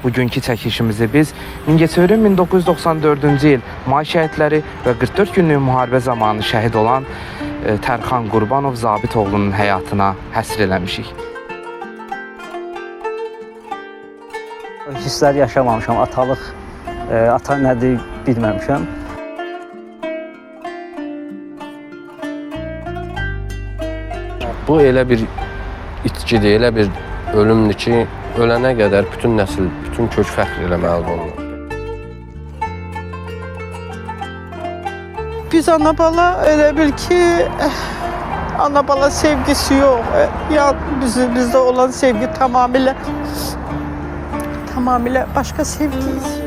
Bugünkü çəkilişimizi biz Mingəçevirin 1994-cü il may şəhidləri və 44 günlük müharibə zamanı şəhid olan Tərxan Qurbanov zabit oğlunun həyatına həsr eləmişik. Hisslər yaşamamışam, atalıq, ata nədir bilməmişəm. Bu elə bir itkidir, elə bir ölümdür ki, ölənə qədər bütün nəsil, bütün kök fəxr eləməli olurlar. Biz ana bala elə bil ki, ana bala sevgisi yox. Ya bizdə olan sevgi tamamilə başqa sevgi istiyor.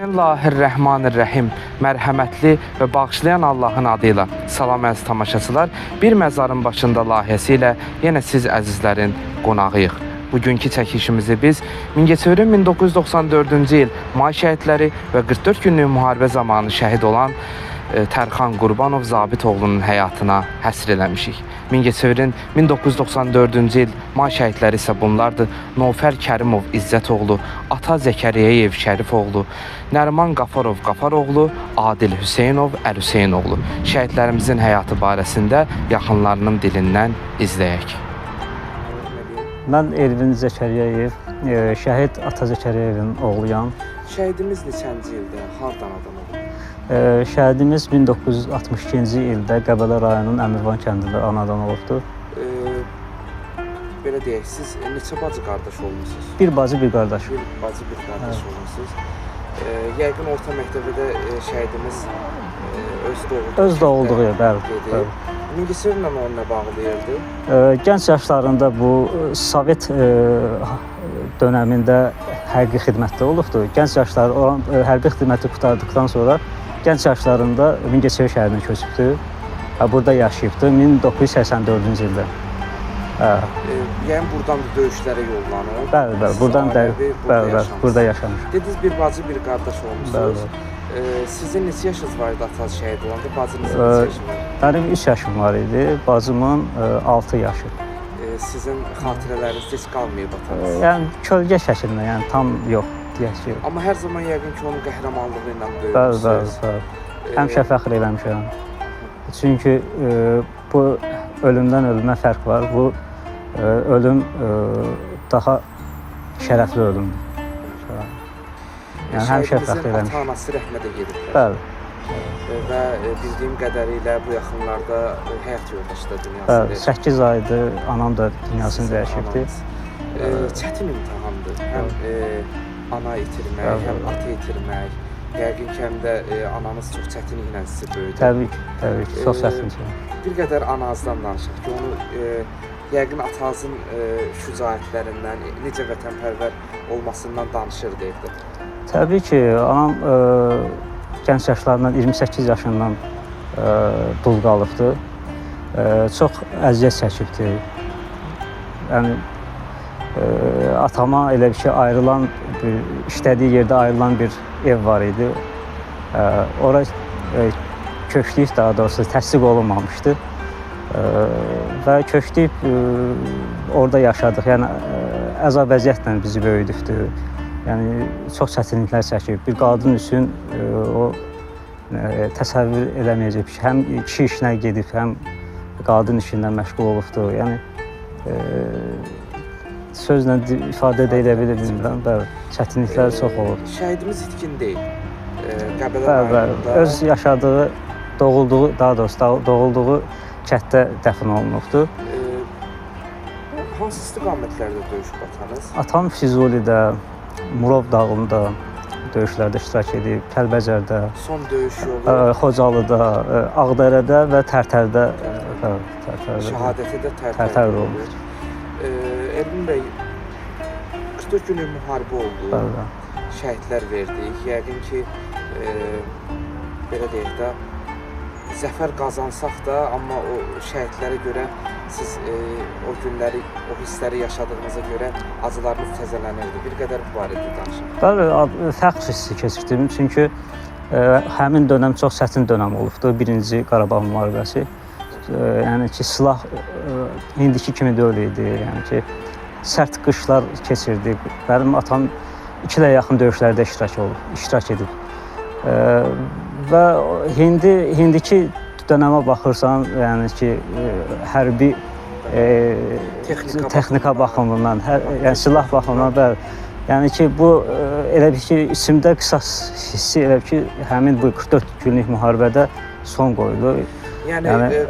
Bismillahirrahmanirrahim. Mərhəmətli və bağışlayan Allahın adıyla. Salam əziz tamaşaçılar. Bir məzarın başında layihəsi ilə yenə siz əzizlərin qonağıyıq. Bugünkü çəkilişimizi biz Mingəçevirin 1994-cü il may şəhidləri və 44 günlük müharibə zamanı şəhid olan Tərxan Qurbanov zabit oğlunun həyatına həsr eləmişik. Mingəçevirin 1994-cü il may şəhidləri isə bunlardır: Novfər Kərimov İzzətoğlu, Ata Zəkəriyev Şərifoğlu, Nəriman Qafarov Qafaroğlu, Adil Hüseynov Əlhüseynoğlu. Şəhidlərimizin həyatı barəsində yaxınlarının dilindən izləyək. Mən Elvin Zəkəriyev, şəhid Ata Zəkəriyevin oğluyam. Şəhidimiz neçənci ildə, hardan adam olub? Şəhidimiz 1962-ci ildə Qəbələ rayonunun Əmirvan kəndində anadan olubdur. Belə deyək, siz neçə bacı qardaş olmuşsunuz? Bir bacı, bir qardaş. Bir bacı, bir qardaş olmuşsunuz. Yəqin orta məktəbdə şəhidimiz öz doğulduğu yer, bəli. Mingəçevirlə onu nə bağlayırdı? Gənc yaşlarında bu Sovet dönəmində hərbi xidmətdə olubdur. Gənc yaşları hərbi xidməti qurtardıqdan sonra gənc yaşlarında Mingəçevir şəhərinə köçübdür. Burada yaşayıbdır 1984-cü ildə. Yəni buradan da döyüşlərə yollanıb. Bəli, burada yaşamış. Dediniz bir bacı, bir qardaş olmuşsunuz. Sizin neçə yaşınız var idi atası şəhid olanda? Bacınızın neçə yaşı var? Mənim 3 yaşım var idi, bacımın 6 yaşı. Sizin xatirələriniz heç qalmayıb atanız? Yəni kölgə şəklində, yəni tam yox deyək ki. Amma hər zaman yəqin ki onun qəhrəmanlığı ilə böyümüsünüz. Bəli. Həmişə fəxr eləmişəm. Çünki bu ölümdən ölümə fərq var. Bu ölüm daha şərəfli ölümdür. Yəni həmişə fəxr eləmişəm. Ata-anası rəhmətə gediblər. Bəli. Və bildiyim qədərilə bu yaxınlarda həyat yoldaşı da dünyasını Bəli, 8 aydır anam da dünyasını dəyişibdi. Çətin imtahandır. Həm ana itirmək, həm ata itirmək. Yəqin ki, həm də ananız çox çətinliklə sizi böyüdü. Təbii ki, çox çətin. Bir qədər ananızdan danışaq ki, onu Yəqin atanızın şücaətlərindən, necə vətənpərvər olmasından danışırdı evdə. Təbii ki, anam gənc yaşlarından 28 yaşından dul qalıbdı. Çox əziyyət çəkibdi. Yəni atama elə bir şey ayrılan, işlədiyi yerdə ayrılan bir ev var idi. Ora köçdük, daha doğrusu təsdiq olunmamışdı. Və köçdük, orada yaşadıq. Yəni əzab əziyyətlə bizi böyüdübdü. Yəni çox çətinliklər çəkib. Bir qadın üçün o təsəvvür eləməyəcək ki, həm kişi işinə gedib, həm qadın işindən məşğul olubdu. Yəni sözlə ifadə edə bilmirəm. Bəli, çətinliklər çox olur. Şəhidimiz itkin deyil. Qəbələ Bəli, rayonunda öz yaşadığı, doğulduğu kənddə dəfn olunubdu. Hansı istiqamətlərdə döyüşüb atanız? Atam Füzulidə, Murov dağında döyüşlərdə iştirak edib, Kəlbəcərdə, Son döyüş yolu, Xocalıda, Ağdərədə və Tərtərdə şəhadəti də Tərtər Tərtərdə oldu. olur. Ermin bəy, 44 günlük müharibə oldu. Bəli. Şəhidlər verdik. Yəqin ki, belə deyək də, zəfər qazansaq da, amma o şəhidlərə görə siz o günləri, o hissləri yaşadığınıza görə acılarınız təzələnirdi. Bir qədər bu barədə danışın. Bəli, fəxr hissi keçirdim. Çünki həmin dönəm çox çətin dönəm olubdu. Birinci Qarabağ müharibəsi. Yəni ki, silah indiki kimi deyil idi. Yəni ki, sərt qışlar keçirdik. Mənim atam 2 ilə yaxın döyüşlərdə iştirak edib. Və indiki dönəmə baxırsan, yəni ki, hərbi texnika baxımından, yəni silah baxımından, bəli. Yəni ki, bu elə bir ki, içimdə qisas hissi elə bir ki, həmin bu 44 günlük müharibədə son qoydu. Yəni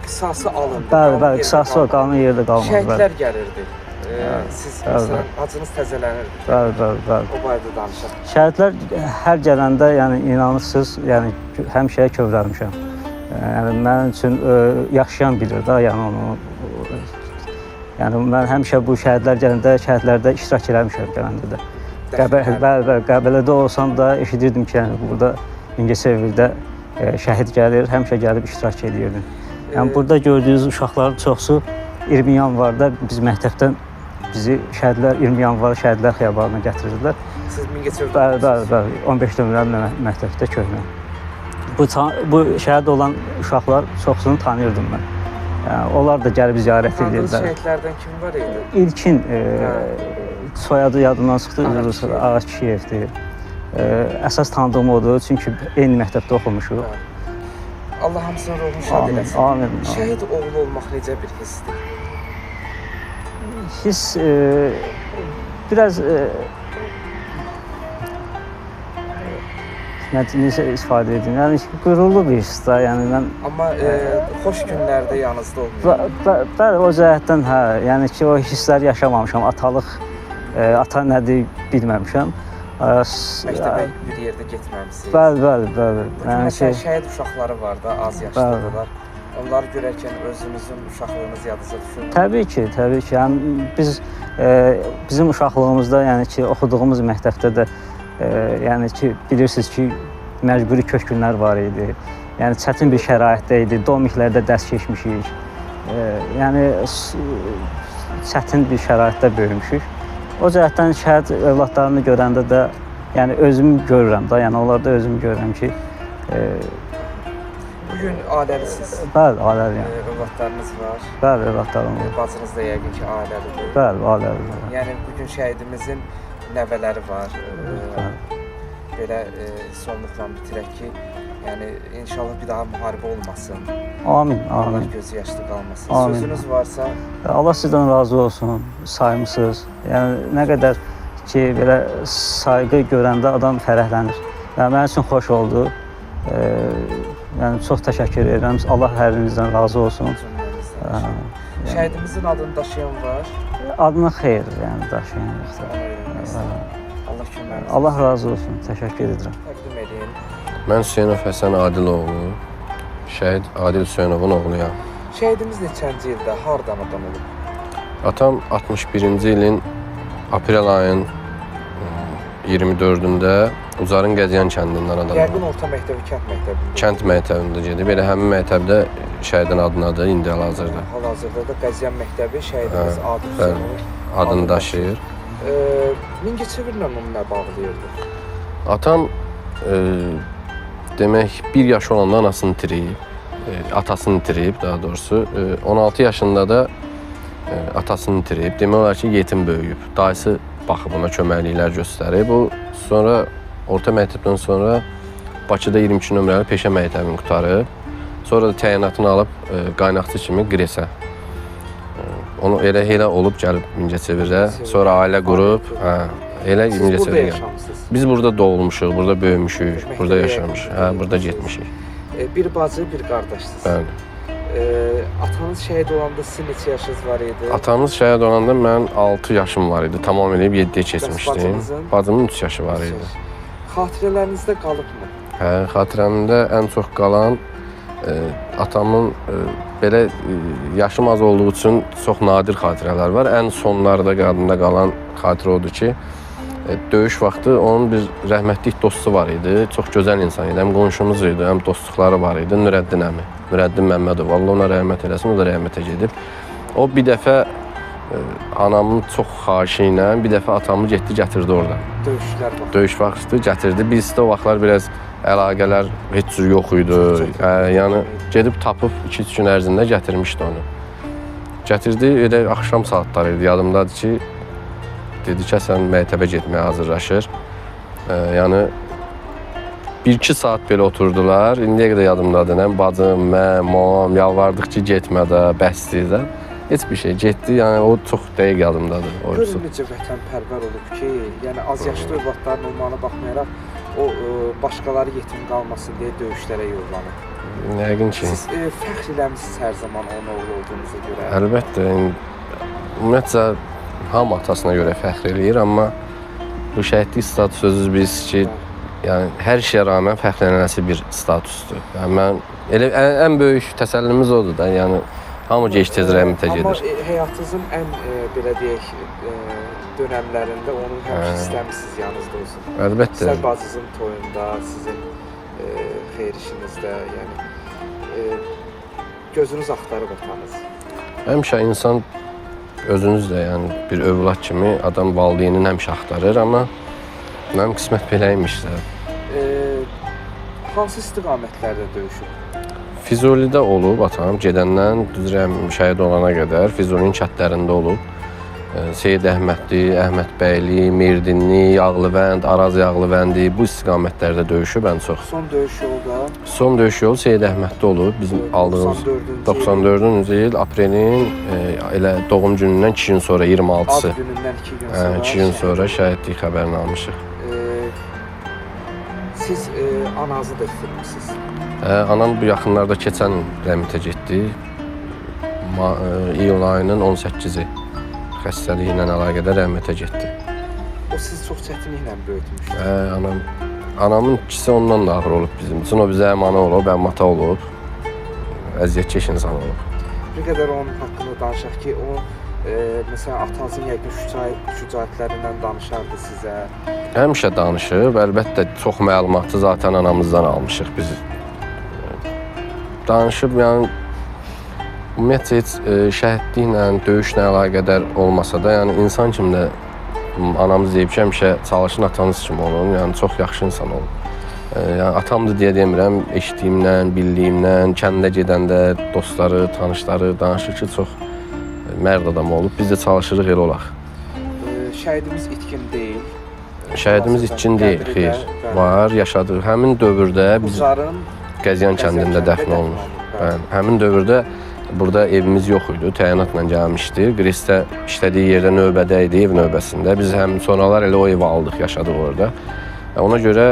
qisası alındı. Bəli, qisası qanun yerdə qalmadı. Şəhidlər gəlirdi. Siz məsələn acınız təzələnirdi. Bəli. O barədə danışaq. Şəhidlər hər gələndə, yəni inanırsınız, yəni həmişəyə kövrəlmişəm. Yəni mənim üçün yaşayan bilir də, yəni onu. Yəni mən həmişə bu şəhidlər gələndə, şəhidlərdə iştirak eləmişəm gələndə də. Bəli, Qəbələdə olsam da eşidirdim ki, yəni burada Mingəçevirdə şəhid gəlir, həmişə gəlib iştirak edirdim. Yəni burada gördüyünüz uşaqların çoxusu 20 yanvarda biz məktəbdən bizi şəhidlər 20 yanvar şəhidlər xiyabanına gətirirdilər. Siz Mingəçevirdə? Bəli, 15 nömrəli məktəbdə köhnə. Bu şəhid olan uşaqlar çoxsunu tanıyırdım mən. Yəni, onlar da gəlib ziyarət edirdilər. Tanıdığınız şəhidlərdən kim var idi? İlkin soyadı yadımdan çıxdı, Ağakişiyevdir. Əsas tanıdığım odur, çünki eyni məktəbdə oxumuşuq. Allah hamısının ruhunu şad eləsin. Amin. Şəhid oğlu olmaq necə bir hissdir? Hiss biraz necə ifadə edim? Yəni qürurlu bir hiss də, yəni mən. Amma xoş günlərdə yanınızda olmuyor. Bəli, o cəhətdən hə, yəni ki, o hissləri yaşamamışam. Ata nədir bilməmişəm. Məktəbə bir yerdə getməmisiniz. Bəli. Yəni ki, şəhid uşaqları var da, az yaşlıdırlar. Onları görərkən özünüzün uşaqlığınız yadınıza düşür? Təbii ki. Yəni bizim uşaqlığımızda, yəni ki, oxuduğumuz məktəbdə də yəni ki, bilirsiniz ki, məcburi köçkünlər var idi. Yəni çətin bir şəraitdə idi. Domiklərdə dərs keçmişik. Yəni çətin bir şəraitdə böyümüşük. O cəhətdən şəhid övladlarını görəndə də, yəni özümü görürəm da, yəni onlarda özümü görürəm ki, bugün ailəlisiniz. Bəli, ailəliyəm. Övladlarınız var. Bəli, övladlarım var. Bacınız da yəqin ki, ailəlidir. Bəli, ailəlidir. Yəni bugün şəhidimizin nəvələri var. Belə sonluqla bitirək ki, yəni inşallah bir daha müharibə olmasın. Amin. Allah gözü yaşlı qalmasın. Amin. Sözünüz varsa? Allah sizdən razı olsun, saymısınız. Yəni nə qədər ki, belə sayğı görəndə adam fərəhlənir. Yəni mənim üçün xoş oldu. Yəni çox təşəkkür edirəm. Allah hər birinizdən razı olsun. Şəhidimizin adını daşıyan var? Adını xeyr, yəni daşıyan yoxdur. Allah razı olsun. Təşəkkür edirəm. Təqdim edin. Mən Hüseynov Həsən Adiloğlu, şəhid Adil Hüseynovun oğluyam. Şəhidimiz neçənci ildə, hardan adam olub? Atam 61-ci ilin aprel ayın 24-də Ucarın Qəzyan kəndindən adam olub. Yəqin orta məktəbi, kənd məktəbi. Kənd məktəbində gedib. Elə həmin məktəbdə şəhidin adınadır indi hal-hazırda. Hal-hazırda da Qəzyan məktəbi şəhidimiz Adil bəli. Hüseynov Adını daşıyır. Mingəçevirlə onu nə bağlayırdı? Atam demək 1 yaşı olanda anasını itirib, atasını itirib daha doğrusu. 16 yaşında da atasını itirib. Demək olar ki, yetim böyüyüb. Dayısı baxıb ona köməkliklər göstərib. O sonra orta məktəbdən sonra Bakıda 22 nömrəli peşə məktəbini qurtarıb. Sonra da təyinatını alıb qaynaqçı kimi Qresə. Onu elə olub gəlib Mingəçevirə. Sonra ailə qurub, elə Siz burada Mingəçevirə gəlib. yaşamısınız. Biz burada doğulmuşuq, burada böyümüşük, burada yaşamışıq. Burada getmişik. Bir bacı, bir qardaşsınız. Bəli. Atanız şəhid olanda sizin neçə yaşınız var idi? Atamız şəhid olanda mən 6 yaşım var idi. Tamam eləyib 7-yə keçmişdim. bacınızın? Bacımın 3 yaşı var idi. Xatirələrinizdə qalıbmı? Hə, xatirəmdə ən çox qalan atamın belə yaşım az olduğu üçün çox nadir xatirələr var. Ən sonlarda qadında qalan xatirə odur ki, döyüş vaxtı onun bir rəhmətlik dostu var idi. Çox gözəl insan idi. Həm qonşumuz idi, həm dostluqları var idi. Nürəddin əmi. Nürəddin Məmmədov. Allah ona rəhmət eləsin, o da rəhmətə gedib. O bir dəfə anamın çox xahişi ilə bir dəfə atamı getdi gətirdi oradan. Döyüşlər var. Döyüş vaxtı gətirdi. Bizdə o vaxtlar biraz əlaqələr heç cür yox idi. Yəni gedib tapıb 2-3 gün ərzində gətirmişdi onu. Gətirdi, elə axşam saatları idi. Yadımdadır ki, dedi ki, sən məktəbə getməyə hazırlaşır. Yəni 1-2 saat belə oturdular. İndiyə qədər yadımdadır. Nə bacım, mən, mam yalvardıq ki, getmə də, bəsdir də. Heç bir şey getdi. Yəni o çox dəqiq yadımdadır. Görün necə vətənpərvər olub ki, yəni az yaşlı övladların olmağına baxmayaraq o başqaları yetim qalmasın deyə döyüşlərə yollanıb. Yəqin ki. Siz fəxr eləmisiniz hər zaman onun oğlu olduğunuza görə. Əlbəttə, ümumiyyətcə hamı atasına görə fəxr eləyir, amma bu şəhidlik statusu sözünüz bilirsiniz ki, yəni hər şeyə rağmen fəxrlənəsi bir statusdur. Yəni mən elə ən böyük təsəllimiz odur da, yəni hamı gec-tez rəhmətə gedir. Amma həyatınızın ən belə deyək dönəmlərində onun həmişə istəmisiniz yanınızda olsun. Əlbəttə. Sizin bacınızın toyunda, sizin xeyir-işinizdə, yəni gözünüz axtarıb atanız. Həmişə insan özünüz də yəni bir övlad kimi adam valideynini həmişə axtarır, amma mənim qismət belə imiş də. Hansı istiqamətlərdə döyüşüb? Füzulidə olub atam, gedəndən düzrəm şəhid olana qədər Füzulinin kəndlərində olub. Seyid Əhmədli, Əhmədbəyli, Mirdinli, Yağlıvənd, Araz Yağlıvəndi bu istiqamətlərdə döyüşüb ən çox. Son döyüş yolda? Son döyüş yolu Seyid Əhmədli olub. Bizim aldığımız 94-cü il aprelin elə doğum günündən 2 gün sonra 26-sı. Ad günündən 2 gün sonra. 2 gün sonra şəhidlik xəbərini almışıq. Siz ananızı da itirmisiniz. Anam bu yaxınlarda keçən rəhmətə getdi. İyul ayının 18-i xəstəliyi ilə əlaqədar rəhmətə getdi. O sizi çox çətinliklə böyütmüşdü. Anamın ikisi ondan da ağır olub bizim üçün. O bizə əmanə olub, əmmata olub. Əziyyətkeş insan olub. Bir qədər onun haqqında danışaq ki, o məsələn atanızın yəqin şücaətlərindən danışardı sizə. Həmişə danışıb, əlbəttə çox məlumatı zaten anamızdan almışıq biz. Danışıb, yəni ümumiyyətcə heç şəhidliklə, döyüşlə əlaqədar olmasa da, yəni insan kimi də anamız deyib ki, həmişə çalışın atanız kimi olun, yəni çox yaxşı insan olun. Yəni atamdır deyə demirəm, eşitdiyimlə, bildiyimlə, kəndə gedəndə dostları, tanışları danışır ki, çox mərd adam olub. Biz də çalışırıq elə olaq. Şəhidimiz itkin deyil. Şəhidimiz itkin deyil, xeyr. Var, yaşadığı həmin dövrdə biz Qəzyan kəndində dəfn olunur. Həmin dövrdə burada evimiz yox idi, təyinatla gəlmişdi. Qresdə işlədiyi yerdə növbədə idi, ev növbəsində. Biz həm sonralar elə o evi aldıq, yaşadıq orada. Ona görə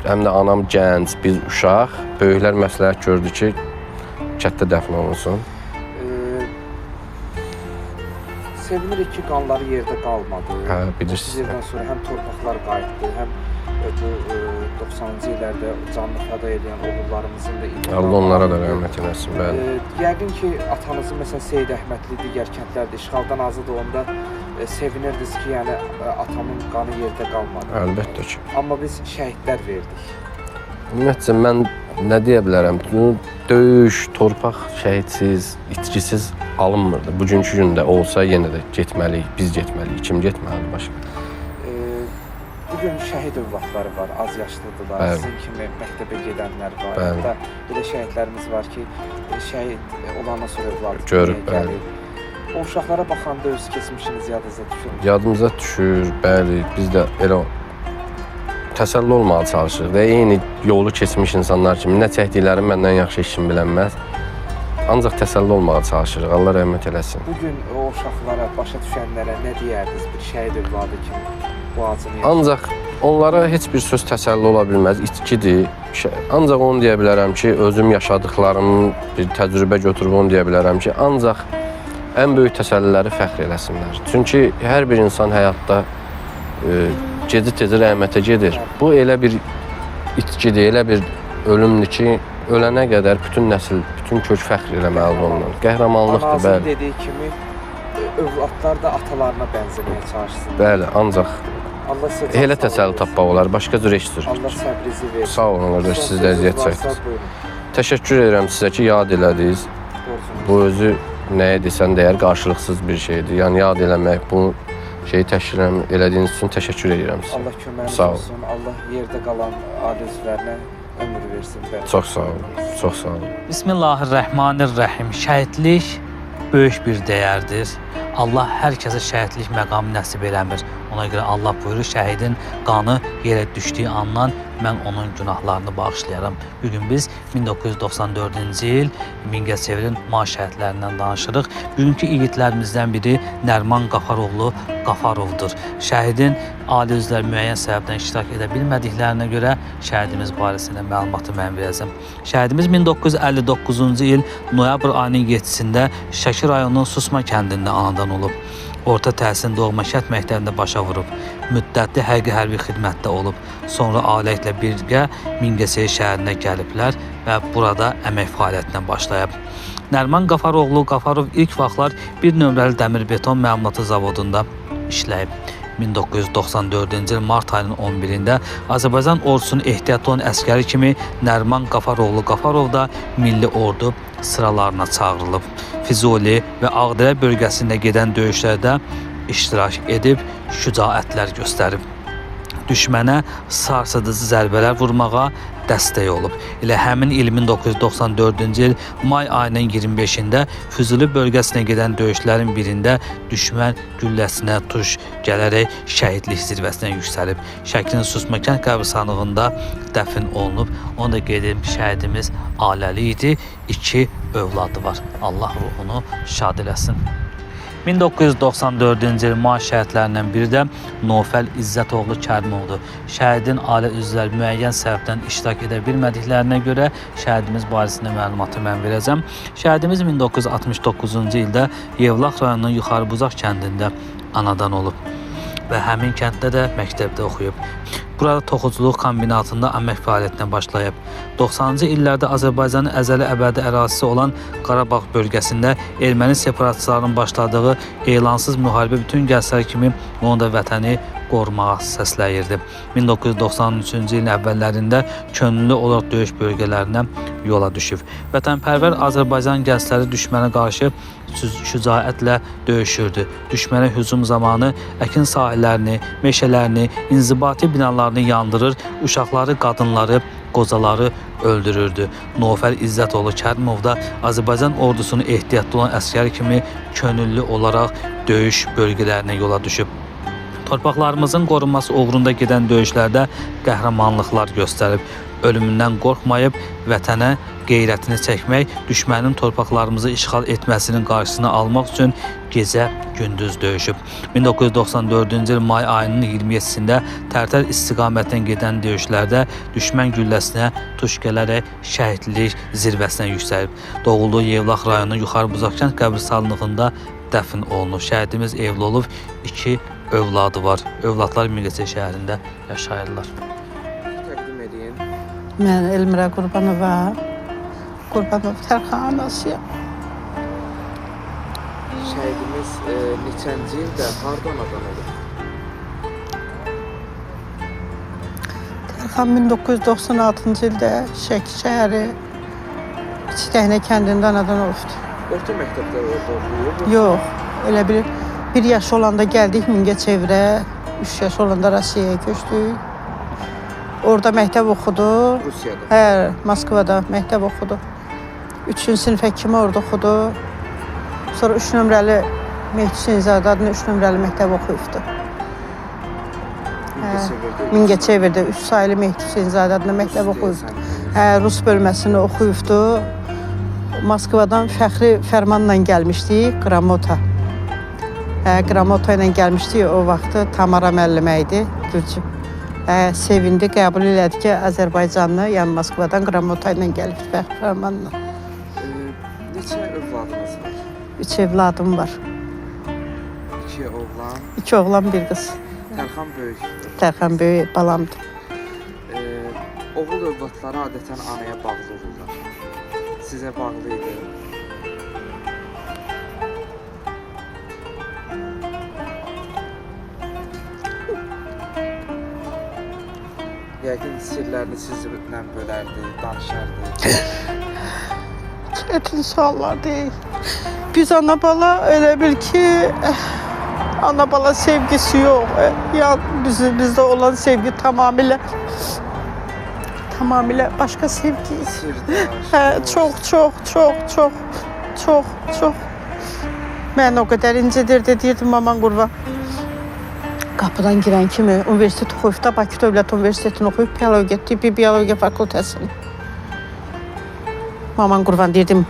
həm də anam gənc, biz uşaq, böyüklər məsləhət gördü ki, kətdə dəfn olunsun. Sevinirik ki, qanları yerdə qalmadı. Bilirsiniz. 30 ildən sonra həm torpaqlar qayıtdı, həm bu 90-cı illərdə canlı fəda edən oğullarımızın da Allah onlara da rəhmət eləsin. Bəli. Yəqin ki, atanızın məsələn Seyid Əhmədli digər kəndlərdə işğaldan azad olanda sevinirdiniz ki, yəni atamın qanı yerdə qalmadı. Əlbəttə ki. Amma biz şəhidlər verdik. Ümumiyyətcə mən nə deyə bilərəm? Döyüş, torpaq şəhidsiz, itkisiz alınmırdı. Bugünkü gündə olsa yenə də getməliyik, biz getməliyik. Kim getməlidir başqa? Bugün şəhid övladları var, az yaşlıdırlar, Bəli. sizin kimi məktəbə gedənlər var. Bəli. Hətta elə şəhidlərimiz var ki, şəhid olandan sonra övladı Görüb, gəlir. O uşaqlara baxanda öz keçmişiniz yadınıza düşür. Yadımıza düşür, bəli, biz də elə təsəlli olmağa çalışırıq və eyni yolu keçmiş insanlar kimi nə çəkdiklərini məndən yaxşı heç kim bilənməz. Ancaq təsəlli olmağa çalışırıq, Allah rəhmət eləsin. Bugün o uşaqlara, başa düşənlərə nə deyərdiniz bir şəhid övladı kimi bu acını? Ancaq onlara heç bir söz təsəlli ola bilməz, itkidir. Ancaq onu deyə bilərəm ki, özüm yaşadıqlarımın bir təcrübə götürüb onu deyə bilərəm ki, ancaq ən böyük təsəlliləri fəxr eləsinlər. Çünki hər bir insan həyatda gecə-tezə rəhmətə gedir. Bu elə bir itkidir, elə bir ölümdür ki, ölənə qədər bütün nəsil, bütün kök fəxr eləməlidir ondan. Qəhrəmanlıqdır, Anasının bəli. dediyi kimi övladlar da atalarına bənzəməyə çalışsın. Bəli, ancaq Allah sizə elə təsəlli tapmaq olar, başqa cür heç cür. Allah səbrinizi versin. Sağ olun qardaş, siz də əziyyət çəkdiniz. Təşəkkür edirəm sizə ki, yad elədiniz. Bu özü nəyə desən deyər, qarşılıqsız bir şeydir. Yəni yad eləmək, bu şeyi təşkil elədiyiniz üçün təşəkkür edirəm sizə. Allah köməyiniz Sağ olun. olsun. Allah yerdə qalan ailə üzvlərinə ömür versin. Çox sağ olun. Çox sağ olun. Bismillahirrahmanirrahim. Şəhidlik böyük bir dəyərdir. Allah hər kəsə şəhidlik məqamı nəsib eləmir. Ona görə Allah buyurur, şəhidin qanı yerə düşdüyü andan mən onun günahlarını bağışlayaram. Bugün biz 1994-cü il Mingəçevirin ma şəhidlərindən danışırıq. Bugünkü igidlərimizdən biri Nərman Qafaroğlu Qafarovdur. Şəhidin ali üzvlər müəyyən səbəbdən iştirak edə bilmədiklərinə görə şəhidimiz barəsində məlumatı mən verəcəm. Şəhidimiz 1959-cu il noyabr ayının 7-sində Şəki rayonunun Susma kəndində anadan olub. Orta təhsilini Doğma Şəhid məktəbində başa vurub. Müddətli hərbi xidmətdə olub. Sonra ailə ilə birgə Mingəçevir şəhərinə gəliblər və burada əmək fəaliyyətinə başlayıb. Nərman Qafaroğlu Qafarov ilk vaxtlar bir nömrəli dəmir beton məmulatı zavodunda işləyib. 1994-cü il mart ayının 11-də Azərbaycan ordusunun ehtiyatlı olan əskəri kimi Nərman Qafaroğlu Qafarov da milli ordu sıralarına çağırılıb. Füzuli və Ağdərə bölgəsində gedən döyüşlərdə iştirak edib, şücaətlər göstərib. Düşmənə sarsıdıcı zərbələr vurmağa dəstək olub. Elə həmin il 1994-cü il may ayının 25-də Füzuli bölgəsinə gedən döyüşlərin birində düşmən gülləsinə tuş gələrək şəhidlik zirvəsinə yüksəlib. Şəkinin Susma kənd qəbirstanlığında dəfn olunub. Onu da qeyd edim ki, şəhidimiz ailəli idi, 2 övladı var. Allah ruhunu şad eləsin. 1994-cü il may şəhidlərindən biri də Nofəl İzzətoğlu Kərmovdur. Şəhidin ailə üzvləri müəyyən səbəbdən iştirak edə bilmədiklərinə görə şəhidimiz barəsində məlumatı mən verəcəm. Şəhidimiz 1969-cu ildə Yevlax rayonunun Yuxarı Buzaq kəndində anadan olub və həmin kənddə də məktəbdə oxuyub. Burada toxuculuq kombinatında əmək fəaliyyətinə başlayıb. 90-cı illərdə Azərbaycanın əzəli əbədi ərazisi olan Qarabağ bölgəsində erməni separatçılarının başladığı elansız müharibə bütün gənclər kimi onu da vətəni qorumağa səsləyirdi. 1993-cü ilin əvvəllərində könüllü olaraq döyüş bölgələrinə yola düşüb. Vətənpərvər Azərbaycan gəncləri düşmənə qarşı şücaətlə döyüşürdü. Düşmənə hücum zamanı əkin sahələrini, meşələrini, inzibati binalarını yandırır, uşaqları, qadınları, qocaları öldürürdü. Nofəl İzzətoğlu Kərimov da Azərbaycan ordusunun ehtiyatlı olan əskəri kimi könüllü olaraq döyüş bölgələrinə yola düşüb. Torpaqlarımızın qorunması uğrunda gedən döyüşlərdə qəhrəmanlıqlar göstərib. Ölümündən qorxmayıb, vətənə qeyrətini çəkmək, düşmənin torpaqlarımızı işğal etməsinin qarşısını almaq üçün gecə-gündüz döyüşüb. 1994-cü il may ayının 27-sində Tərtər istiqamətindən gedən döyüşlərdə düşmən gülləsinə tuş gələrək şəhidlik zirvəsinə yüksəlib. Doğulduğu Yevlax rayonunun Yuxarı Buzaq kənd qəbirstanlığında dəfn olunub. Şəhidimiz evli olub, 2 övladı var. Övladlar Mingəçevir şəhərində yaşayırlar. Mən Elmirə Qurbanova, Qurbanov Tərxan anasıyam. Şəhidimiz neçənci ildə hardan anadan olub? Tərxan 1996-cı ildə Şəki şəhəri İçdəhnə kəndində anadan olubdu. Orta məktəbdə orada oxuyub. Yox, elə bir yaş olanda gəldik Mingəçevrə, 3 yaş olanda Rusiyaya köçdük. Orada məktəb oxudu. Rusiyada. Hə, Moskvada məktəb oxudu. 3-cü sinifə kimi orada oxudu. Sonra 3 nömrəli Mehdi Hüseynzadə adına 3 nömrəli məktəb oxuyubdu. Mingəçevirdə 3 saylı Mehdi Hüseynzadə adına məktəb oxuyubdu. Hə, Rus bölməsini oxuyubdu. Moskvadan fəxri fərmanla gəlmişdik, Qramota. Hə, Qramota ilə gəlmişdik, o vaxtı Tamara müəllimə idi, Gürcü. Hə, sevindi, qəbul elədi ki, Azərbaycanlı, yəni Moskvadan Qramota ilə gəlib fəxri fərmanla. Neçə övladınız var? 3 evladım var. 2 oğlan. 2 oğlan, 1 qız. Tərxan böyük. Tərxan böyük balamdır. Oğul övladları adətən anaya bağlı olurlar. Sizə bağlı idi. Yəqin sirlərini sizinlə bölərdi, danışardı. Çətin suallar deyil. Biz ana bala elə bil ki, ana bala sevgisi yox. Ya bizdə olan sevgi tamamilə başqa sevgi. Sirdaş. Hə, çox. Mən o qədər incidirdi, deyirdim aman qurban. Qapıdan girən kimi universitet oxuyub da Bakı Dövlət Universitetini oxuyub biologiya, tibbi biologiya fakültəsini. Maman qurban deyirdim,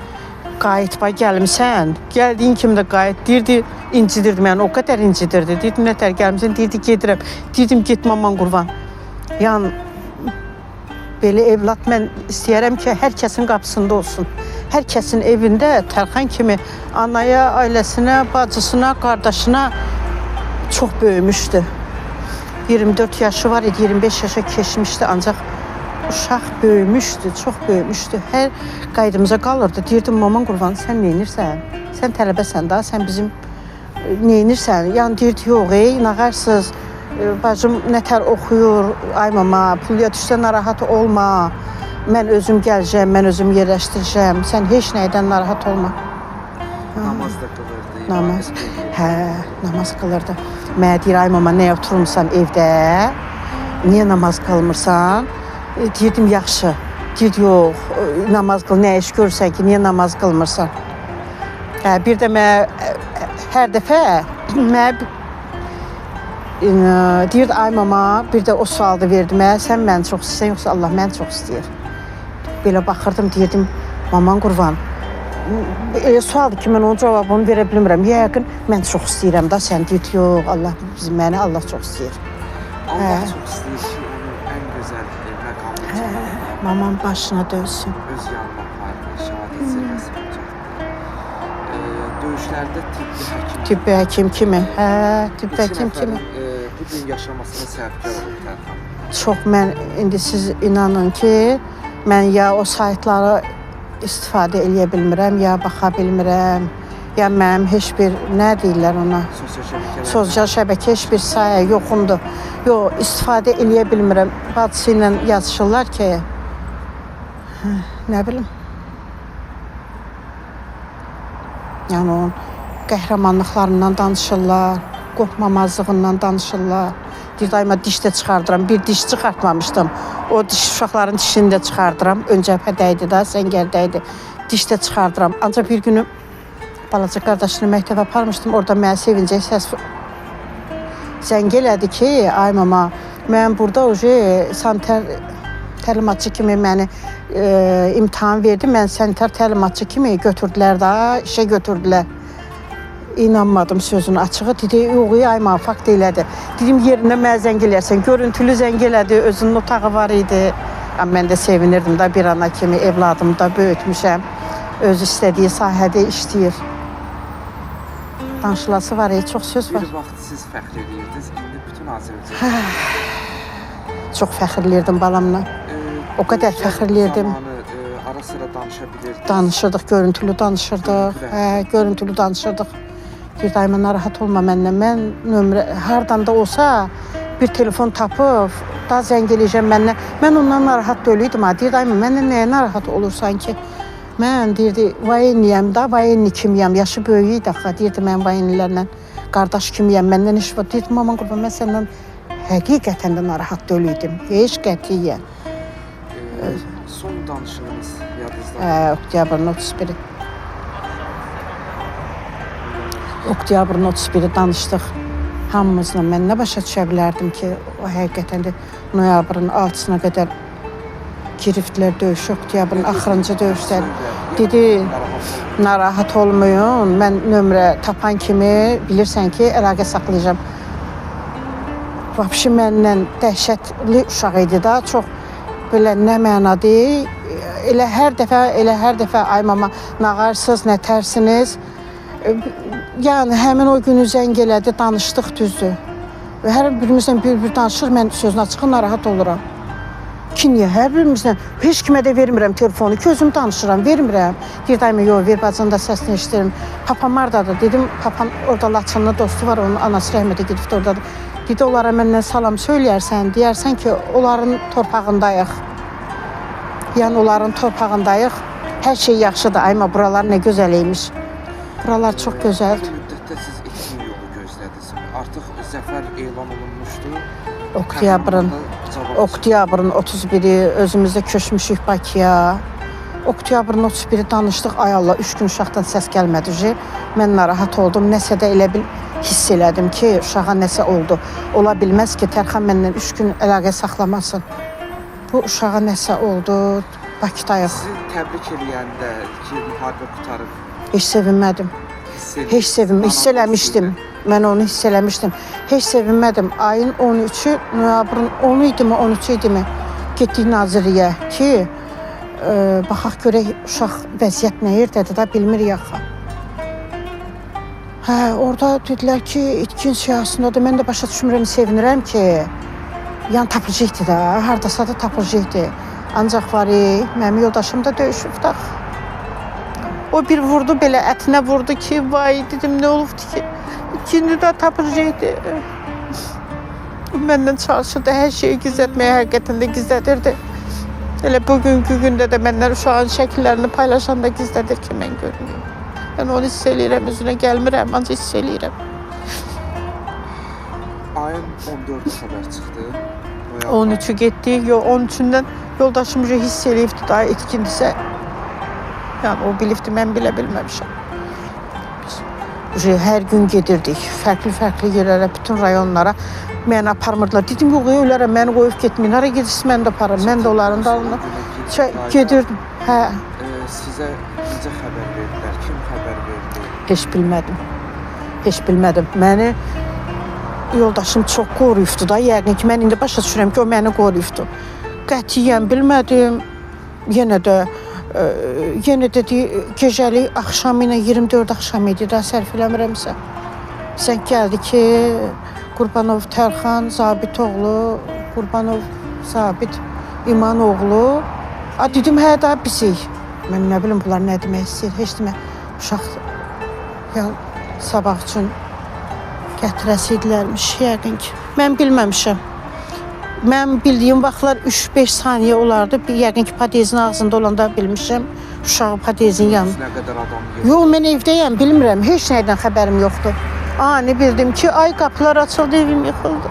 qayıt bax gəlmisən. Gəldiyin kimi də qayıt deyirdi, incidirdi məni, o qədər incidirdi. Deyirdim nətər gəlmisən, deyirdi gedirəm. Deyirdim getmə aman qurban. Yəni belə evlad mən istəyərəm ki, hər kəsin qapısında olsun. Hər kəsin evində Tərxan kimi anaya, ailəsinə, bacısına, qardaşına çox böyümüşdü. 24 yaşı var idi, 25 yaşa keçmişdi, ancaq uşaq böyümüşdü, çox böyümüşdü. Hər qaydımıza qalırdı. Deyirdim, maman qurban, sən neynirsən? Sən tələbəsən da, sən bizim neynirsən? Yəni deyirdi, yox, nağarsız, bacım nətər oxuyur, ay mama, pulya düşsə narahat olma. Mən özüm gələcəm, mən özüm yerləşdirəcəm. Sən heç nəydən narahat olma. Namaz da qılırdı. Namaz. Hə, namaz qılırdı. Mənə deyir, ay mama, nəyə oturmuşsan evdə? Niyə namaz qılmırsan? Deyirdim, yaxşı. Deyir, yox, namaz qıl, nə iş görürsən ki, niyə namaz qılmırsan? Hə, bir də mənə hər dəfə mənə deyirdi, ay mama, bir də o sualda verdi mənə, sən məni çox istəyirsən, yoxsa Allah məni çox istəyir. Belə baxırdım, deyirdim, maman qurban, sualdır ki, mən onun cavabını verə bilmirəm. Yəqin, mən çox istəyirəm da, sən deyirdi, yox, Allah məni Allah çox istəyir. Allah çox istəyir ki, onu ən gözəl məqamda çatdırır. Mamam başına dönsün. Öz yanına apardı, şəhadət zirvəsi olacaqdı. Döyüşlərdə Tibbi həkim kimi, hə, tibbi həkim kimi. Bu gün yaşamasına səbəbkar olub Tərxan. Çox mən, indi siz inanın ki, mən ya o saytları istifadə eləyə bilmirəm, ya baxa bilmirəm, ya mənim heç bir, nə deyirlər ona? Sosial şəbəkə heç bir sayə yoxumdur. Yox, istifadə eləyə bilmirəm. Bacısı ilə yazışırlar ki, nə bilim. Yəni onun qəhrəmanlıqlarından danışırlar, qorxmamazlığından danışırlar. Deyir, dayıma diş də çıxardıram. Bir diş çıxartmamışdım. O diş uşaqların dişini də çıxardıram. Ön cəbhədəydi də, səngərdəydi. Diş də çıxardıram. Ancaq bir günü balaca qardaşını məktəbə aparmışdım. Orada mənə sevincək səs zəng elədi ki, ay mama, mən burada sanitar təlimatçı kimi məni imtahan verdi. Mən sanitar təlimatçı kimi götürdülər da, işə götürdülər. İnanmadım sözünün açığı. Dedi, yox, ay mama, fakt elədi. Dedim, yerində mənə zəng eləyərsən. Görüntülü zəng elədi, özünün otağı var idi. Mən də sevinirdim da, bir ana kimi evladımı da böyütmüşəm. Öz istədiyi sahədə işləyir. Danışılası var, çox söz var. Bir vaxt siz fəxr edirdiniz, indi bütün Azərbaycan. Çox fəxr edirdim balamla. O qədər fəxrliydim. Ara sıra danışa bilirdiniz. Danışırdıq, görüntülü danışırdıq. Görüntülü danışırdıq. Bir daima narahat olma məndən. Mən nömrə hardan da olsa bir telefon tapıb da zəng eləyəcəm məndən. Mən ondan narahat deyildim ha. Deyir daima məndən nəyə narahat olursan ki? Mən deyirdi vayenniyəm da, vayenni kimiyəm. Yaşı böyük idi axı. Deyirdi mən vayennilərlə qardaş kimiyəm. Məndən iş var. Deyirdim aman qurban mən səndən həqiqətən də narahat deyildim. Heç qətiyyən. Son danışığınız yadınızda? Oktyabrın 31-i. Oktyabrın 31-i danışdıq hamımızla. Mən nə başa düşə bilərdim ki, o həqiqətən də noyabrın 6-sına qədər girifdilər döyüş, oktyabrın axırıncı döyüşlər. Dedi, narahat olmayın, mən nömrə tapan kimi bilirsən ki, əlaqə saxlayacağım. Vəbşi məndən dəhşətli uşaq idi da, çox belə nə mənadır. Elə hər dəfə ay mama nağarsız, nətərsiniz. Yəni həmin o günü zəng elədi, danışdıq düzdür. Və hər birimizlə bir danışır, mən sözün açığı narahat oluram. Ki niyə hər birimizlə? Heç kimə də vermirəm telefonu, ki özüm danışıram, vermirəm. Deyir daima yox, ver bacının da səsini eşidirim. Papam hardadır? Dedim, papam orada Laçınlı dostu var, onun anası rəhmətə gedibdi oradadır. Dedi, onlara məndən salam söyləyərsən, deyərsən ki, onların torpağındayıq. Yəni onların torpağındayıq. Hər şey yaxşıdır, ayma buralar nə gözəliymiş. Buralar çox gözəldir. Bir müddətdə siz 2 yolu gözlədiniz. Artıq zəfər elan olunmuşdu. Oktyabrın 31-i özümüzdə köçmüşük Bakıya. Oktyabrın 31-i danışdıq. Ay Allah, 3 gün uşaqdan səs gəlmədi. Mən narahat oldum. Nəsə də elə bil hiss elədim ki, uşağa nəsə oldu. Ola bilməz ki, Tərxan məndən 3 gün əlaqə saxlamasın. Bu uşağa nəsə oldu. Bakıdayıq. Sizi təbrik eləyəndə ki, müharibə qutarıb. Heç sevinmədim. Hiss eləmişdim. Mən onu hiss eləmişdim. Heç sevinmədim. Ayın 13-ü, noyabrın 10-u idimi, 13-ü idimi getdik Nazirliyə ki, baxaq görək uşaq vəziyyət nə yerdədir da bilmirik axı. Orada dedilər ki, itkin siyasındadır. Mən də başa düşmürəm, sevinirəm ki, yəni tapılacaqdı da, hardasa da tapılacaqdı. Ancaq var, mənim yoldaşım da döyüşüb da. O bir vurdu belə, ətinə vurdu ki, vay dedim, nə olubdu ki? İkinci də tapılacaqdı. Məndən çalışırdı, hər şeyi gizlətməyə həqiqətən də gizlədirdi. Elə bugünkü gündə də məndən uşağın şəkillərini paylaşanda gizlədir ki, mən görməyim. Mən onu hiss eləyirəm, üzünə gəlmirəm, ancaq hiss eləyirəm. Ayın 14-ü xəbər çıxdı. 13-ü getdik, 13-ündən yoldaşım hiss eləyibdi daha etkindisə. Yəni o bilibdi, mən bilə bilməmişəm. Hər gün gedirdik, fərqli yerlərə, bütün rayonlara. Məni aparmırdılar. Dedim, yox, ölərəm, məni qoyub getməyin. Hara gedirsiz, mən də aparım. Mən də onların dalına gedirdim. Sizə necə xəbər verdilər? Kim xəbər verdi? Heç bilmədim. Məni yoldaşım çox qoruyubdu da. Yəqin ki, mən indi başa düşürəm ki, o məni qoruyubdu. Qətiyyən bilmədim. Yenə də gecəli axşam ilə 24 axşam idi da, sərf eləmirəmsə. Zəng gəldi ki, Qurbanov Tərxan, Zabit oğlu, Qurbanov Zabit İman oğlu. Dedim, hə da bizik. Mən nə bilim, bunlar nə demək istəyir, heç demə. Uşaq sabah üçün gətirəsiydilər,miş, yəqin ki. Mən bilməmişəm. Mən bildiyim vaxtlar 3-5 saniyə olardı. Yəqin ki, padezin ağzında olanda bilmişəm. Uşağı padezin yanı. Nə qədər adam gəldi? Yox, mən evdəyəm, bilmirəm. Heç nəydən xəbərim yoxdur. Ani bildim ki, ay qapılar açıldı, evim yıxıldı.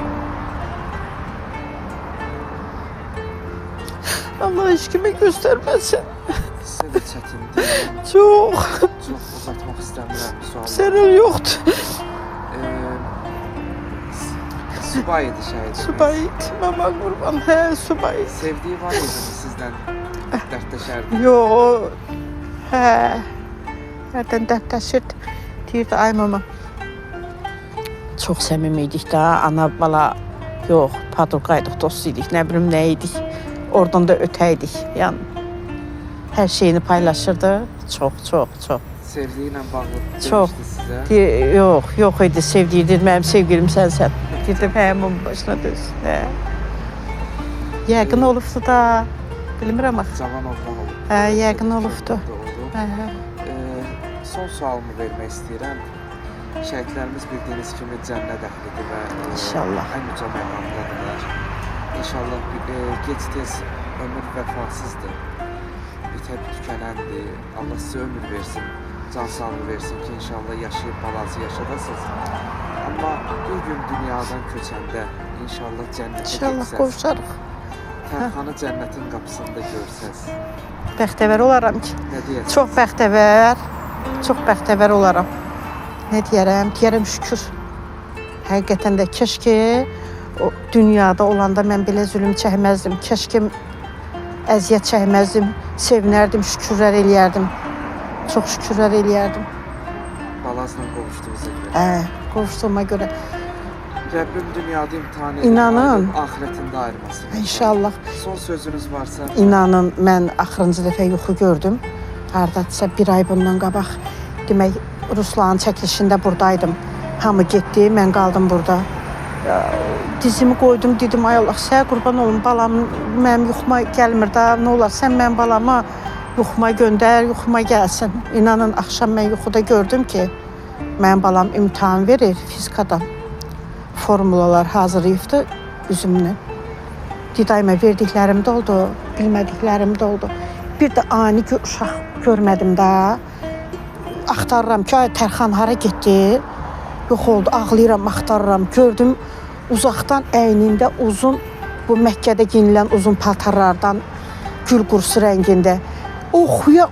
Allah heç kimə göstərməsin. Sizə də çətindir. Çox. Çox uzatmaq istəmirəm sualı. Səril yoxdur. Subay idi şəhidimiz. Subay idi, mama qurban, hə, subay idi. Sevdiyi var idi sizdən dərdləşərdi? Yox, hə, hərdən dərdləşirdi. Deyirdi, ay mama, çox səmimi idik da, ana, bala, yox, padruqaydıq, dost idik, nə bilim nə idik. Oradan da ötəydik, yəni, hər şeyini paylaşırdı, çox. Sevdiyi ilə bağlı Çox. demişdi sizə? Yox idi, sevdiyi, mənim sevgilim sənsən. Dedim, hə, onun başına dönsün, hə. Yəqin olubdu da, bilmirəm axı. Cavan oğlan olub. Hə, yəqin olubdu. Olub. Hə, hə. Son sualımı vermək istəyirəm. Şəhidlərimiz bildiyiniz kimi cənnət əhlidir və İnşallah. ən uca məqamdadılar. İnşallah gec-tez ömür vəfasızdır. Bitəb tükənəndir. Allah sizə ömür versin, can sağlığı versin ki, inşallah yaşayıb balazı yaşadasınız. Amma bir gün dünyadan köçəndə inşallah cənnətə İnşallah getsəz, qovuşarıq. Tərxanı cənnətin qapısında görsəz, Bəxtəvər olaram ki. nə deyəsiniz? Çox bəxtəvər olaram. Nə deyərəm? Deyərəm şükür. Həqiqətən də keşke o dünyada olanda mən belə zülm çəkməzdim. Keşke əziyyət çəkməzdim. Sevinərdim, şükürlər eləyərdim. Çox şükürlər eləyərdim. Balazla qovuşduğunuza görə. Qovuşduğuma görə. Rəbbim dünyada imtihan edib, İnanın. axirətində ayırmasın. İnşallah. Son sözünüz varsa. İnanın, mən axırıncı dəfə yuxu gördüm. Hardadsa bir ay bundan qabaq. Demək, Ruslanın çəkilişində buradaydım. Hamı getdi, mən qaldım burada. Dizimi qoydum, dedim, ay Allah, sənə qurban olum, balam, mənim yuxuma gəlmir da, nə olar, sən mənim balama yuxuma göndər, yuxuma gəlsin. İnanın, axşam mən yuxuda gördüm ki, mənim balam imtahan verir fizikadan. Formulalar hazırlayıbdı üzümlə. Didayıma verdiklərim də oldu, bilmədiklərim də oldu. Bir də ani uşaq görmədim də. Axtarıram ki, ay Tərxan hara getdi? Yox oldu, ağlayıram, axtarıram. Gördüm uzaqdan əynində uzun, bu Məkkədə geyinilən uzun paltarlardan gül qursu rəngində. Oxuya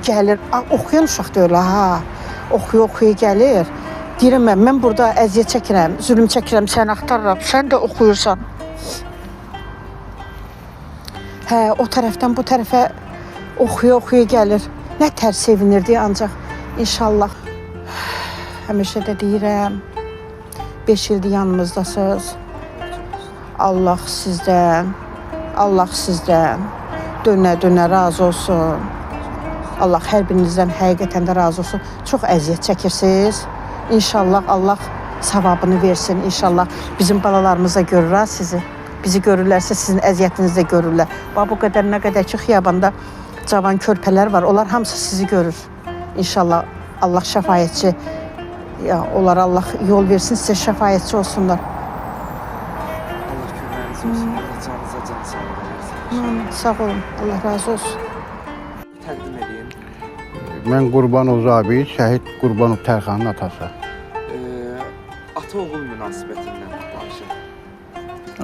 gəlir. Oxuyan uşaq da öyle ha. Oxuya gəlir. Deyirəm mən burada əziyyət çəkirəm, zülm çəkirəm, səni axtarıram. Sən də oxuyursan. Hə, o tərəfdən bu tərəfə oxuya gəlir. Nə tər sevinirdi ancaq inşallah. Həmişə də deyirəm, 5 ildir yanımızdasınız. Allah sizdən dönə razı olsun. Allah hər birinizdən həqiqətən də razı olsun. Çox əziyyət çəkirsiniz. İnşallah Allah savabını versin. İnşallah bizim balalarımız da görür sizi. Bizi görürlərsə sizin əziyyətinizi də görürlər. Bax bu qədər nə qədər ki xiyabanda cavan körpələr var. Onlar hamısı sizi görür. İnşallah Allah şəfaətçi, ya onlar Allah yol versin, sizə şəfaətçi olsunlar. Allah köməyiniz olsun. Allah canınıza can sağlığı versin. Sağ olun. Allah razı olsun. Təqdim edeyim. Mən Qurbanov Zabit, şəhid Qurbanov Tərxanın atası. Ata-oğul münasibətindən danışın.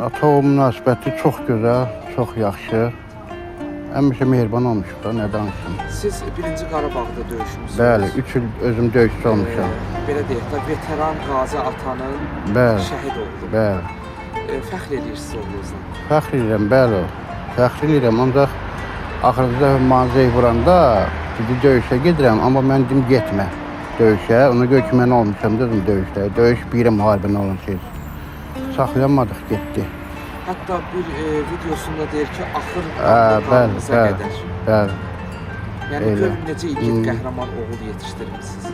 Ata-oğul münasibəti çox gözəl, çox yaxşı. Həmişə mehriban olmuşuq da, nə danışım. Siz 1-ci Qarabağda döyüşmüsünüz. Bəli, 3 il özüm döyüşçü olmuşam. Belə deyək də, veteran Qazi atanın şəhid oldu. Bəli. Fəxr edirsiniz oğlunuzla. Fəxr edirəm, bəli. Fəxr edirəm, ancaq axırıncı dəfə manzəyi vuranda dedi döyüşə gedirəm, amma mən dedim getmə döyüşə. Ona görə ki, mən olmuşam dedim döyüşdə. Döyüş bir müharibə olan şeydir. Saxlayamadıq, getdi. Hətta bir videosunda deyir ki, axır Bəli. Yəni Elə. görün necə igid qəhrəman oğul yetişdirmisiniz.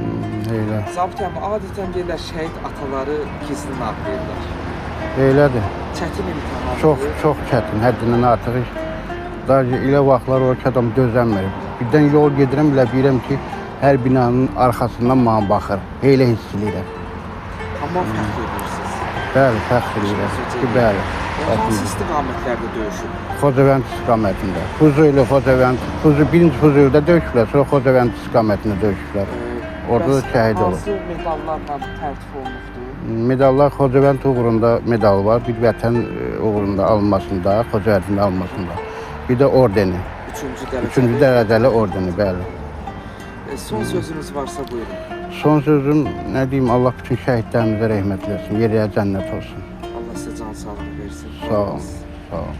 Elə. Zabit əmi, adətən deyirlər şəhid ataları gizlin ağlayırlar. Elədir. Çətin imtahandır. Çox çətin, həddindən artıq iş. Daha elə vaxtlar olur ki, adam dözənmir. Birdən yol gedirəm, elə bilirəm ki, hər binanın arxasından mənə baxır. Elə hiss edirəm. Amma fəxr edirsiniz. Bəli, fəxr edirəm ki, bəli. Hansı istiqamətlərdə döyüşüb? Xocavənd istiqamətində. Fuzuli, Xocavənd. Birinci Fuzulidə döyüşüblər, sonra Xocavənd istiqamətində döyüşüblər. Orada da şəhid olub. Hansı medallarla tərtib olunubdur? Medallar Xocavənd uğrunda medal var. Bir vətən uğrunda alınmasında, Xocavəndin alınmasında. Bir də ordeni. 3-cü dərəcəli ordeni, bəli. Son sözünüz varsa buyurun. Son sözüm, nə deyim, Allah bütün şəhidlərimizə rəhmət versin, yeriyə cənnət olsun. Allah sizə can sağlığı versin. Sağ olun, sağ olun.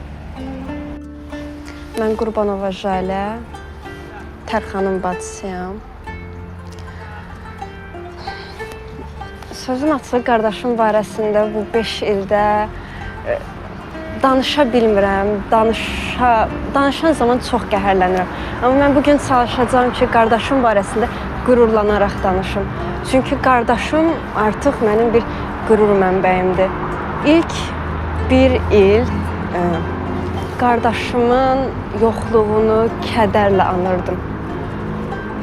Mən Qurbanova Jalə, Tərxanın bacısıyam. Sözün açığı qardaşım barəsində bu 5 ildə danışa bilmirəm, danışan zaman çox qəhərlənirəm. Amma mən bugün çalışacağım ki, qardaşım barəsində qürurlanaraq danışım. Çünki qardaşım artıq mənim bir qürur mənbəyimdir. İlk bir il qardaşımın yoxluğunu kədərlə anırdım.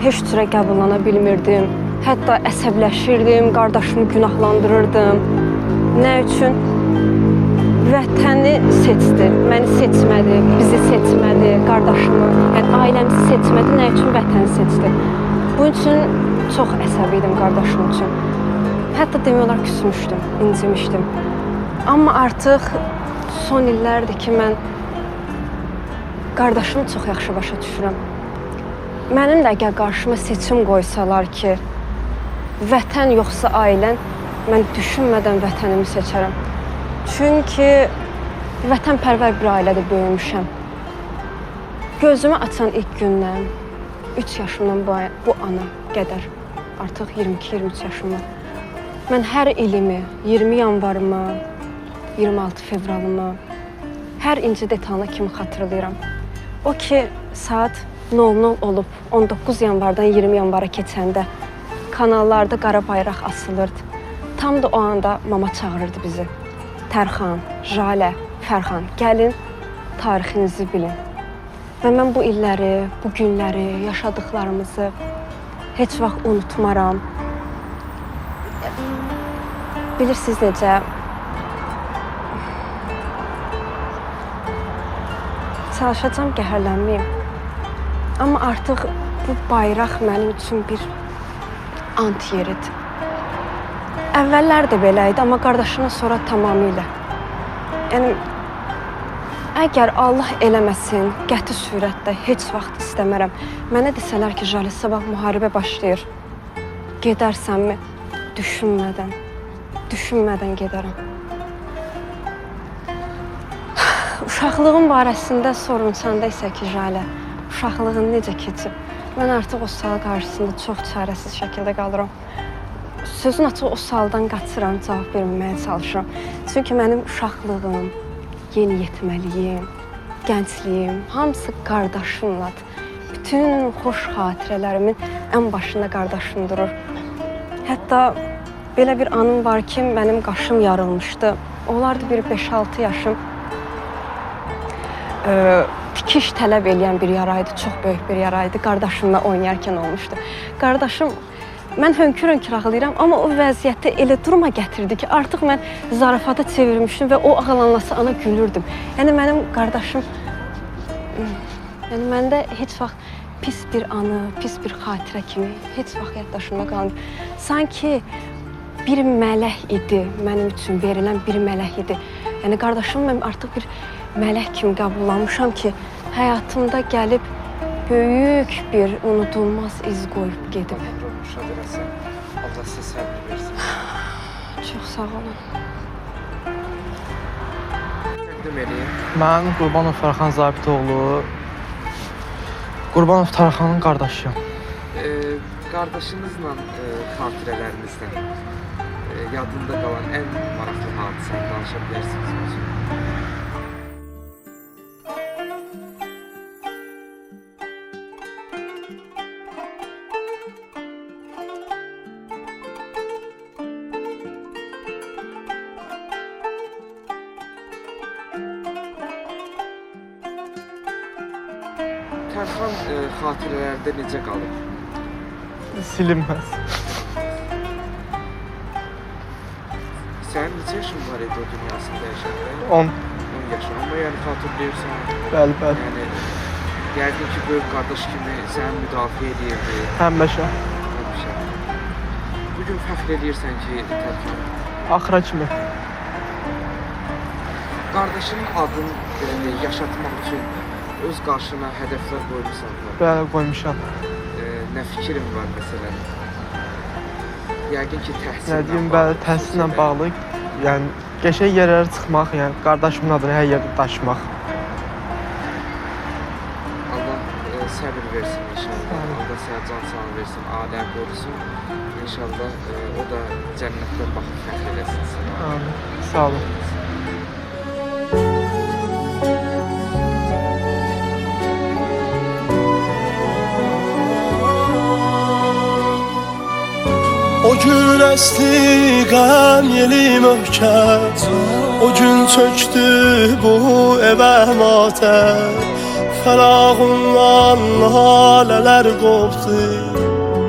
Heç cürə qəbullana bilmirdim. Hətta əsəbləşirdim, qardaşımı günahlandırırdım. Nə üçün? Vətəni seçdi, məni seçmədi, bizi seçmədi, qardaşımı, yəni ailəmizi seçmədi, nə üçün vətəni seçdi? Bunun üçün çox əsəbi idim qardaşım üçün. Hətta demək olar küsmüşdüm, incimişdim. Amma artıq son illərdir ki, mən qardaşımı çox yaxşı başa düşürəm. Mənim də əgər qarşıma seçim qoysalar ki, vətən yoxsa ailən, mən düşünmədən vətənimi seçərəm. Çünki vətənpərvər bir ailədə böyümüşəm. Gözümü açan ilk gündən, 3 yaşımdan bu ana qədər, artıq 22-23 yaşım var. Mən hər ilimi, 20 yanvarımı, 26 fevralımı, hər inci detalına kimi xatırlayıram. O ki, saat 00 olub, 19 yanvardan 20 yanvara keçəndə kanallarda qara bayraq asılırdı. Tam da o anda mama çağırırdı bizi. Tərxan, Jalə, Fərxan, gəlin, tarixinizi bilin. Və mən bu illəri, bu günləri, yaşadıklarımızı heç vaxt unutmaram. Bilirsiniz necə? Çalışacağam qəhərlənməyim. Amma artıq bu bayraq mənim üçün bir ant yeridir. Əvvəllər də belə idi, amma qardaşımdan sonra tamamilə. Yəni, əgər Allah eləməsin, qəti surətdə heç vaxt istəmərəm. Mənə desələr ki, Jalə, sabah müharibə başlayır. Gedərsənmi? Düşünmədən gedərəm. Uşaqlığım barəsində sorunçanda isə ki, Jalə, uşaqlığın necə keçib? Mən artıq o sual qarşısında çox çarəsiz şəkildə qalıram. Sözün açıq o sualdan qaçıram, cavab verməyə çalışıram. Çünki mənim uşaqlığım, yeniyetməliyim, gəncliyim, hamısı qardaşımladır. Bütün xoş xatirələrimin ən başında qardaşım durur. Hətta belə bir anım var ki, mənim qaşım yarılmışdı. Olardı bir 5-6 yaşım. Tikiş tələb eləyən bir yaraydı, çox böyük bir yaraydı. Qardaşımla oynayarkən olmuşdu. Qardaşım, mən hönkür-hönkür ağlayıram, amma o vəziyyətdə elə duruma gətirdi ki, artıq mən zarafata çevirmişdim və o ağlanlasa ana gülürdüm. Yəni mənim qardaşım, yəni məndə heç vaxt pis bir anı, pis bir xatirə kimi heç vaxt yaddaşımda qalmır. Sanki bir mələk idi, mənim üçün verilən bir mələk idi. Yəni qardaşımı mən artıq bir mələk kimi qəbullanmışam ki, həyatımda gəlib böyük bir unudulmaz iz qoyub gedib. Allah sizə səbr versin. Çox sağ olun. Deməli, Mən Qurbanov Fərxan Zabitoğlu, Qurbanov Tarxanın qardaşıyam. qardaşınızla xatirələrinizdən yadında qalan ən maraqlı hadisəni danışa bilərsiniz. Tərxan xatirələrdə necə qalıb? Silinməz. Sənin neçə yaşın var idi o dünyasında yaşanda? 10. 10 yaşın, amma yəni xatırlayırsan. Bəli. Yəni, yəqin ki, böyük qardaş kimi səni müdafiə edirdi. Həmişə. Həmişə. Bugün fəxr edirsən ki, Tərxan. Axıra kimi. Qardaşının adını yaşatmaq üçün öz qarşına hədəflər qoymusan. Bəli, qoymuşam. Nə fikrin var məsələn? Yəqin ki, təhsillə Nə deyim, bəli, təhsillə bağlı, yəni qəşəng yerlərə çıxmaq, yəni qardaşımın adını hər yerdə daşımaq. Allah səbir versin inşallah. Allah sənə can sağlığı versin, ailə qorusun. İnşallah o da cənnətdən baxıb fəxr eləsin sənə. Amin. Sağ olun. O gül esti qəm yeli möhkəm O gün çöktü bu evə matəm, fəlağından halələr qopdu.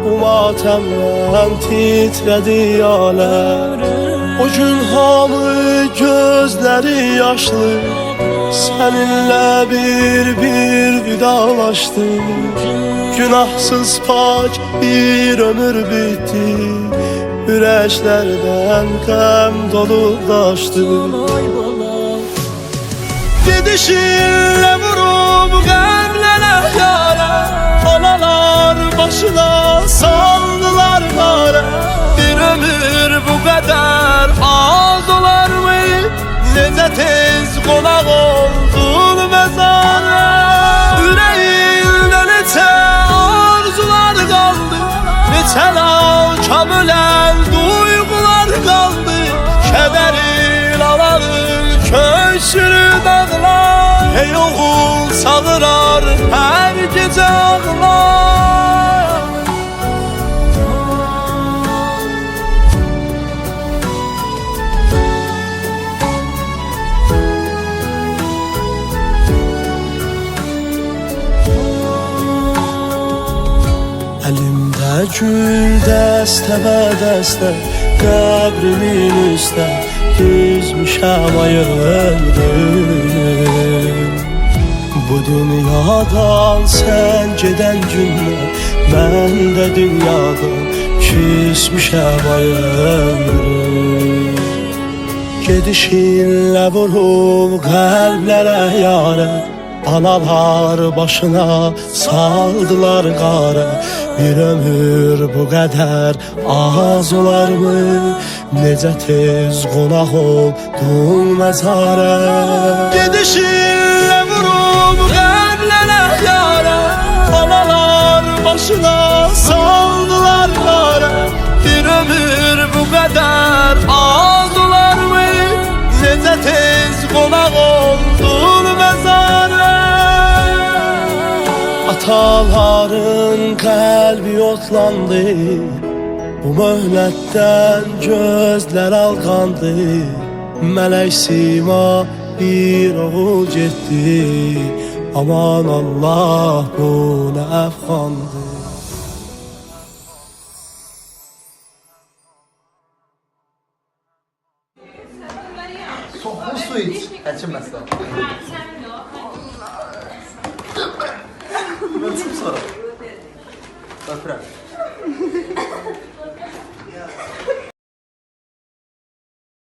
Bu matəmdən titrədi aləm. O gün hamı gözləri yaşlı, səninlə bir vidalaşdı. Günahsız pak bir ömür bitti, ürəklərdən qəm dolu daşdı. Gidişinlə vurub qəmlərə yara, analar başına saldılar qara. Bir ömür bu qədər az olarmı? Necə tez qonaq oldun məzara. Ürəyində neçə arzular qaldı, neçə kamilən duyğular qaldı. Kədərin alanın köksünü dağlar, hey oğul sağırar hər gecə ağlar. Əlimdə gül dəstə qəbrimin üstə düzmüşəm ayırdım. Bu dünyadan sən gedən gündən mən də dünyadan küsmüşəm ayırdım. Gedişinlə vurub qəlblərə yarə, analar başına saldılar qara. Bir ömür bu qədər az olarmı? Necə tez qonaq oldun məzara. Gedişinlə vurub qəlblərə yara, analar başına saldılar qara. Bir ömür bu qədər az olarmı? Necə tez qonaq oldun məzara. Ataların qəlbi otlandı, bu möhnətdən gözlər alqandı. Mələk sima bir oğul getdi, aman Allah bu nə əfxandı. Soğuk su iç, içilməsin. Ben çok sonra. Öpürəm.